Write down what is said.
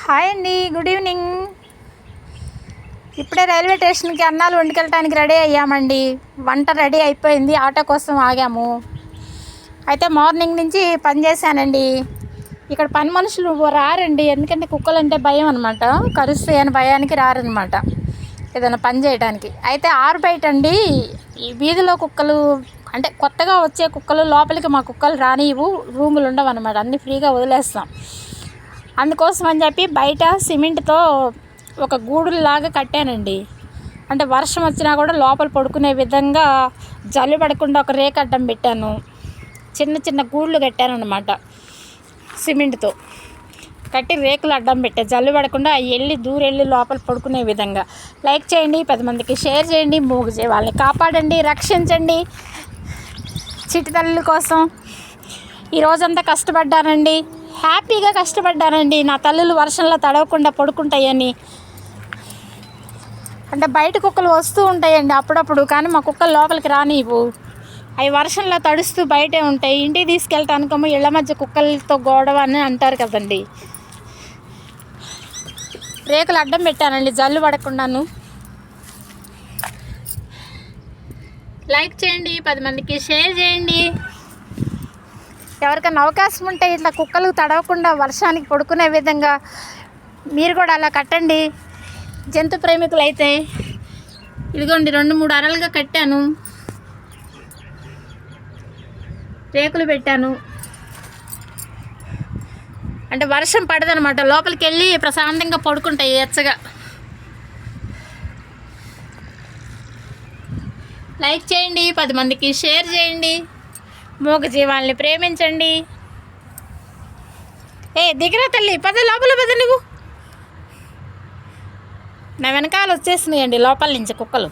Hi అండి, good evening. ఇప్పుడే railway స్టేషన్కి అన్నాలు వండుకెళ్ళటానికి రెడీ అయ్యామండి. వంట రెడీ అయిపోయింది, ఆటో కోసం ఆగాము. అయితే మార్నింగ్ నుంచి పని చేశానండి. ఇక్కడ పని మనుషులు రారండి, ఎందుకంటే కుక్కలు అంటే భయం అనమాట. కరుస్తాయి అని భయానికి రారనమాట ఏదైనా పని చేయడానికి. అయితే ఆరు బయట అండి ఈ వీధిలో కుక్కలు, అంటే కొత్తగా వచ్చే కుక్కలు లోపలికి మా కుక్కలు రానివ్వు, రూములు ఉండవు అనమాట, అన్నీ ఫ్రీగా వదిలేస్తాం. అందుకోసం అని చెప్పి బయట సిమెంట్తో ఒక గూడులాగా కట్టానండి. అంటే వర్షం వచ్చినా కూడా లోపల పడుకునే విధంగా జల్లు పడకుండా ఒక రేకు అడ్డం పెట్టాను. చిన్న చిన్న గూళ్ళు కట్టాను అనమాట, సిమెంట్తో కట్టి రేకులు అడ్డం పెట్టా, జల్లు పడకుండా దూరెళ్ళి లోపల పడుకునే విధంగా. లైక్ చేయండి, 10 మందికి షేర్ చేయండి, మూగుజే వాళ్ళని కాపాడండి, రక్షించండి. చిట్టి తల్లుల కోసం ఈరోజంతా కష్టపడ్డానండి, హ్యాపీగా కష్టపడ్డానండి. నా తల్లులు వర్షంలో తడవకుండా పడుకుంటాయని. అంటే బయట కుక్కలు వస్తూ ఉంటాయండి అప్పుడప్పుడు, కానీ మా కుక్కలు లోపలికి రానివ్వు. అవి వర్షంలో తడుస్తూ బయటే ఉంటాయి. ఇంటికి తీసుకెళ్ళటానికేమో ఇళ్ల మధ్య కుక్కలతో గొడవ అని అంటారు కదండి. రేకులు అడ్డం పెట్టానండి జల్లు పడకుండాను. లైక్ చేయండి, 10 మందికి షేర్ చేయండి. ఎవరికైనా అవకాశం ఉంటే ఇట్లా కుక్కలు తడవకుండా వర్షానికి పడుకునే విధంగా మీరు కూడా అలా కట్టండి. జంతు ప్రేమికులు అయితే ఇదిగోండి 2-3 అరలుగా కట్టాను, రేకులు పెట్టాను. అంటే వర్షం పడదనమాట, లోపలికి వెళ్ళి ప్రశాంతంగా పడుకుంటాయి ఎచ్చగా. లైక్ చేయండి, 10 మందికి షేర్ చేయండి, మూగ జీవాల్ని ప్రేమించండి. దిగిరా తల్లి, పద లోపల పద. నువ్వు నా వెనకాల వచ్చేసినాయండి లోపల నుంచి కుక్కలు.